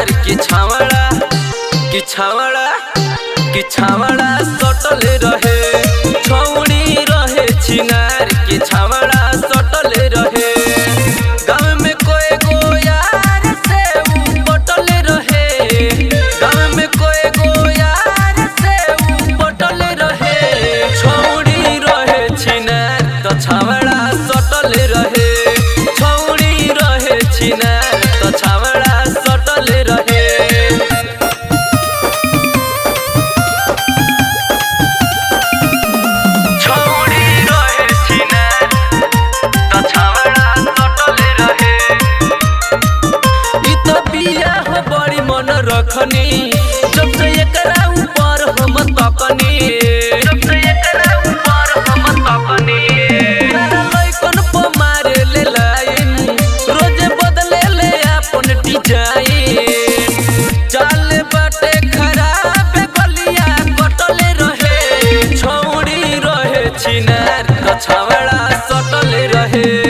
छिनार की छावड़ा सटले रहे छौड़ी रहे छिनार की छावड़ा सटले रहे। गाँव में कोई गो यार से ऊ पटले रहे, गाँव में कोई गो यार से ऊ पटले रहे। छौड़ी रहे छिनार तो छावड़ा सटले रहे, छौड़ी रहे छिनार तो छावड़ा सटले रहे। रखनी जब से एकरा ऊपर हम तकनी, लइकन पे मारे ले लाइन, रोजे बदले ले अपन डिजाइन। चाले बाटे खराब गलिया कटले रहे, छौड़ी रहे छिनार तो छावड़ा सटले रहे।